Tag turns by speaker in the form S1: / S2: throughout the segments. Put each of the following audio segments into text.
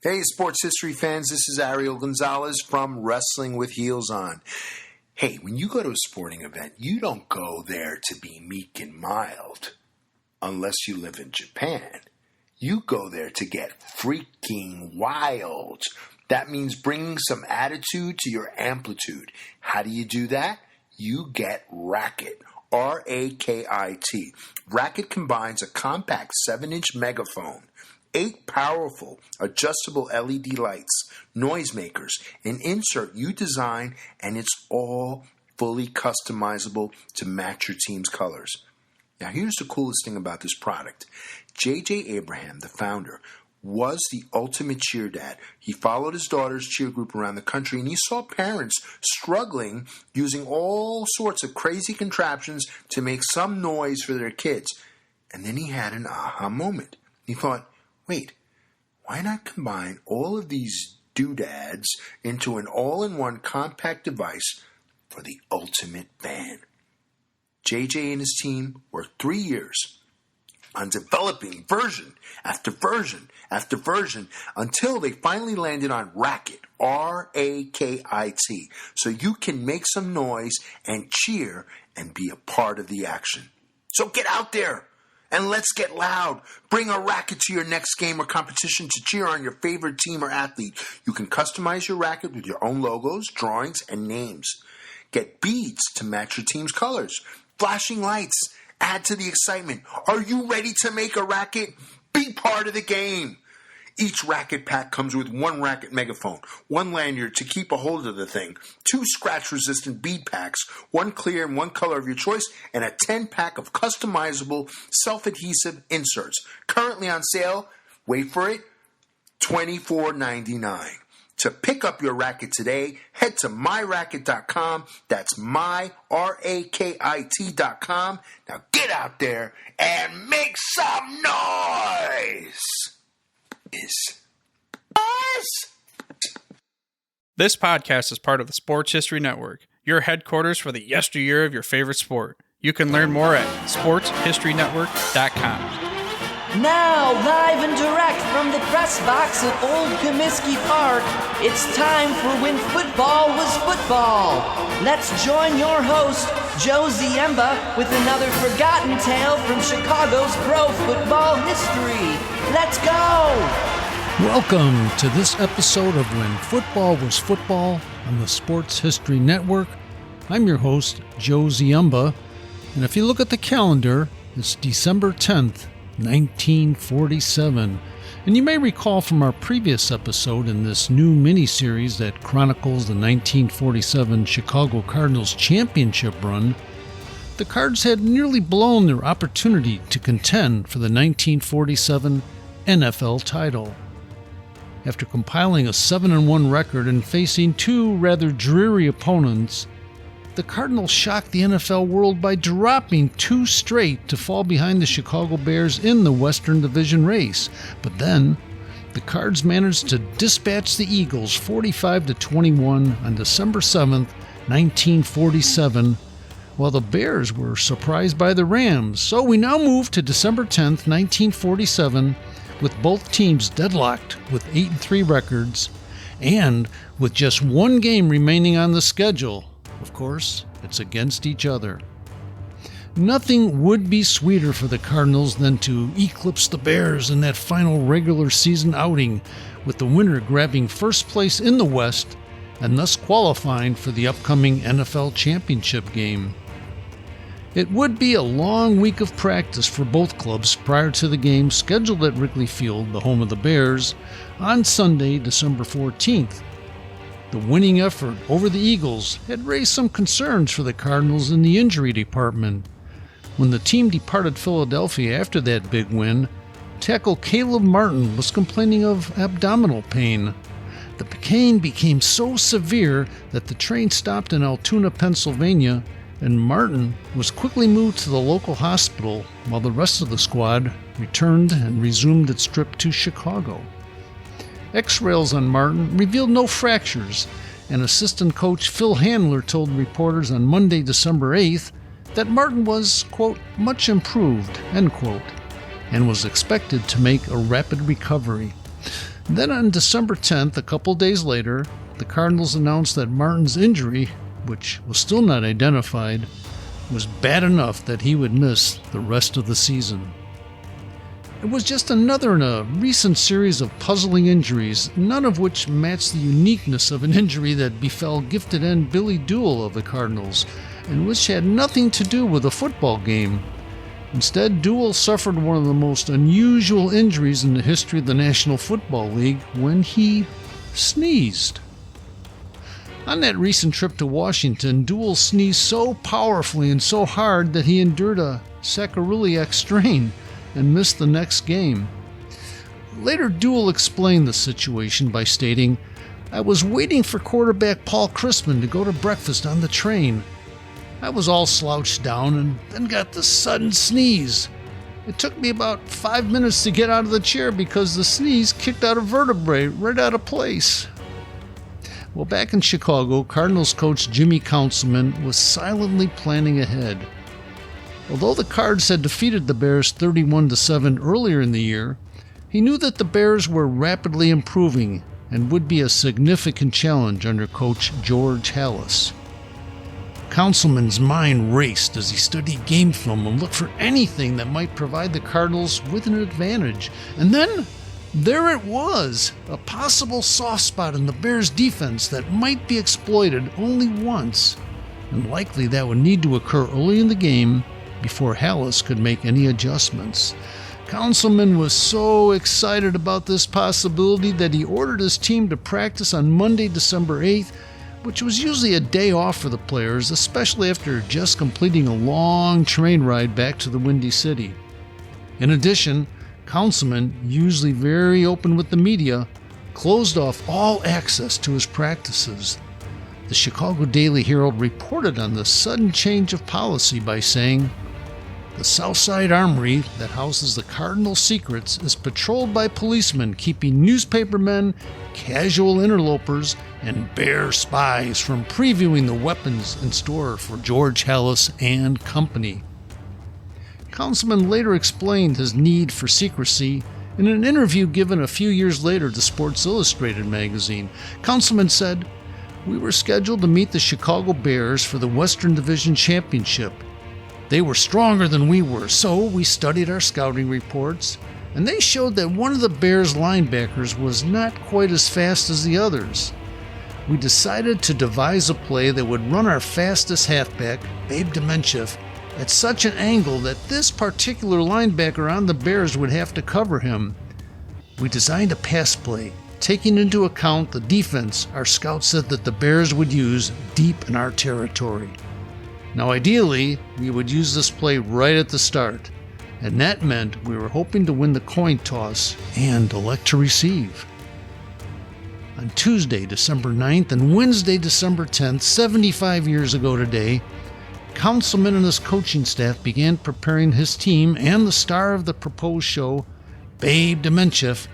S1: Hey, sports history fans, this is Ariel Gonzalez from Wrestling with Heels On. Hey, when you go to a sporting event, you don't go there to be meek and mild, unless you live in Japan. You go there to get freaking wild. That means bringing some attitude to your amplitude. How do you do that? You get Racket. R-A-K-I-T. Racket combines a compact 7-inch megaphone, 8 powerful adjustable LED lights, noisemakers, an insert you design, and it's all fully customizable to match your team's colors. Now here's the coolest thing about this product. J.J. Abraham, the founder, was the ultimate cheer dad. He followed his daughter's cheer group around the country, and he saw parents struggling using all sorts of crazy contraptions to make some noise for their kids. And then he had an aha moment. He thought, wait, why not combine all of these doodads into an all-in-one compact device for the ultimate fan? JJ and his team worked 3 years on developing version after version after version until they finally landed on Racket, R-A-K-I-T, so you can make some noise and cheer and be a part of the action. So get out there and let's get loud. Bring a racket to your next game or competition to cheer on your favorite team or athlete. You can customize your racket with your own logos, drawings, and names. Get beads to match your team's colors. Flashing lights add to the excitement. Are you ready to make a racket? Be part of the game. Each racket pack comes with 1 racket megaphone, 1 lanyard to keep a hold of the thing, 2 scratch-resistant bead packs, 1 clear and 1 color of your choice, and a 10-pack of customizable self-adhesive inserts. Currently on sale, wait for it, $24.99. To pick up your racket today, head to myracket.com. That's myraket.com. Now get out there and make some noise.
S2: This podcast is part of the Sports History Network, your headquarters for the yesteryear of your favorite sport. You can learn more at sportshistorynetwork.com.
S3: Now, live and direct from the press box at Old Comiskey Park, it's time for When Football Was Football. Let's join your host, Joe Ziemba, with another forgotten tale from Chicago's pro football history. Let's go!
S4: Welcome to this episode of When Football Was Football on the Sports History Network. I'm your host, Joe Ziemba, and if you look at the calendar, it's December 10th, 1947. And you may recall from our previous episode in this new mini-series that chronicles the 1947 Chicago Cardinals championship run, the Cards had nearly blown their opportunity to contend for the 1947 NFL title. After compiling a 7-1 record and facing 2 rather dreary opponents, the Cardinals shocked the NFL world by dropping 2 straight to fall behind the Chicago Bears in the Western Division race. But then, the Cards managed to dispatch the Eagles 45-21 on December 7th, 1947, while the Bears were surprised by the Rams. So we now move to December 10th, 1947, with both teams deadlocked with 8-3 records, and with just 1 game remaining on the schedule. Of course, it's against each other. Nothing would be sweeter for the Cardinals than to eclipse the Bears in that final regular season outing, with the winner grabbing first place in the West and thus qualifying for the upcoming NFL championship game. It would be a long week of practice for both clubs prior to the game scheduled at Wrigley Field, the home of the Bears, on Sunday, December 14th. The winning effort over the Eagles had raised some concerns for the Cardinals in the injury department. When the team departed Philadelphia after that big win, tackle Caleb Martin was complaining of abdominal pain. The pain became so severe that the train stopped in Altoona, Pennsylvania, and Martin was quickly moved to the local hospital while the rest of the squad returned and resumed its trip to Chicago. X-rays on Martin revealed no fractures, and assistant coach Phil Handler told reporters on Monday, December 8th, that Martin was, quote, much improved, end quote, and was expected to make a rapid recovery. Then on December 10th, a couple days later, the Cardinals announced that Martin's injury, which was still not identified, was bad enough that he would miss the rest of the season. It was just another in a recent series of puzzling injuries, none of which matched the uniqueness of an injury that befell gifted end Billy Duell of the Cardinals, and which had nothing to do with a football game. Instead, Duell suffered one of the most unusual injuries in the history of the National Football League when he sneezed. On that recent trip to Washington, Duell sneezed so powerfully and so hard that he endured a sacroiliac strain and missed the next game. Later, Duell explained the situation by stating, "I was waiting for quarterback Paul Crispin to go to breakfast on the train. I was all slouched down and then got this sudden sneeze. It took me about 5 minutes to get out of the chair because the sneeze kicked out a vertebrae right out of place." Well, back in Chicago, Cardinals coach Jimmy Councilman was silently planning ahead. Although the Cards had defeated the Bears 31-7 earlier in the year, he knew that the Bears were rapidly improving and would be a significant challenge under coach George Halas. Councilman's mind raced as he studied game film and looked for anything that might provide the Cardinals with an advantage. And then there it was, a possible soft spot in the Bears' defense that might be exploited only once, and likely that would need to occur early in the game before Halas could make any adjustments. Councilman was so excited about this possibility that he ordered his team to practice on Monday, December 8th, which was usually a day off for the players, especially after just completing a long train ride back to the Windy City. In addition, Councilman, usually very open with the media, closed off all access to his practices. The Chicago Daily Herald reported on the sudden change of policy by saying, "The Southside Armory that houses the Cardinal secrets is patrolled by policemen keeping newspapermen, casual interlopers, and Bear spies from previewing the weapons in store for George Halas and company." Councilman later explained his need for secrecy in an interview given a few years later to Sports Illustrated magazine. Councilman said, "We were scheduled to meet the Chicago Bears for the Western Division Championship. They were stronger than we were, so we studied our scouting reports, and they showed that one of the Bears' linebackers was not quite as fast as the others. We decided to devise a play that would run our fastest halfback, Babe Demenchev, at such an angle that this particular linebacker on the Bears would have to cover him. We designed a pass play, taking into account the defense our scouts said that the Bears would use deep in our territory. Now ideally, we would use this play right at the start, and that meant we were hoping to win the coin toss and elect to receive." On Tuesday, December 9th and Wednesday, December 10th, 75 years ago today, Councilman and his coaching staff began preparing his team and the star of the proposed show, Babe Demenchev,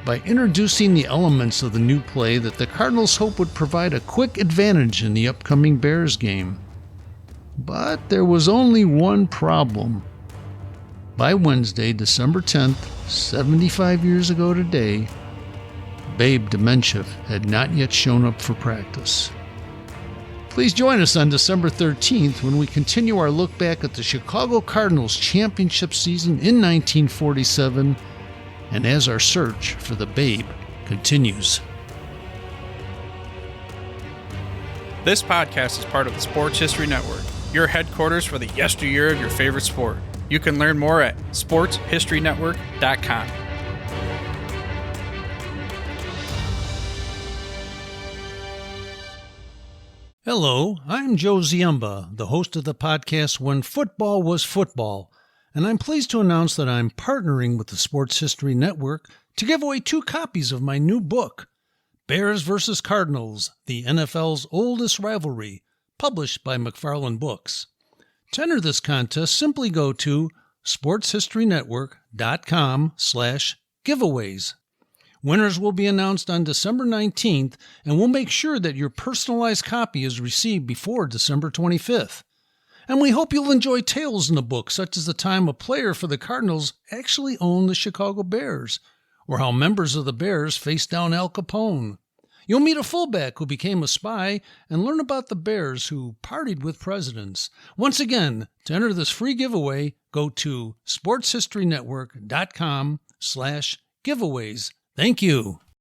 S4: by introducing the elements of the new play that the Cardinals hoped would provide a quick advantage in the upcoming Bears game. But there was only one problem. By Wednesday, December 10th, 75 years ago today, Babe Demenchev had not yet shown up for practice. Please join us on December 13th when we continue our look back at the Chicago Cardinals championship season in 1947, and as our search for the Babe continues.
S2: This podcast is part of the Sports History Network, your headquarters for the yesteryear of your favorite sport. You can learn more at sportshistorynetwork.com.
S4: Hello, I'm Joe Ziemba, the host of the podcast When Football Was Football, and I'm pleased to announce that I'm partnering with the Sports History Network to give away 2 copies of my new book, Bears vs. Cardinals, the NFL's Oldest Rivalry, published by McFarland Books. To enter this contest, simply go to sportshistorynetwork.com/giveaways. Winners will be announced on December 19th, and we'll make sure that your personalized copy is received before December 25th. And we hope you'll enjoy tales in the book, such as the time a player for the Cardinals actually owned the Chicago Bears, or how members of the Bears faced down Al Capone. You'll meet a fullback who became a spy and learn about the Bears who partied with presidents. Once again, to enter this free giveaway, go to sportshistorynetwork.com/giveaways. Thank you.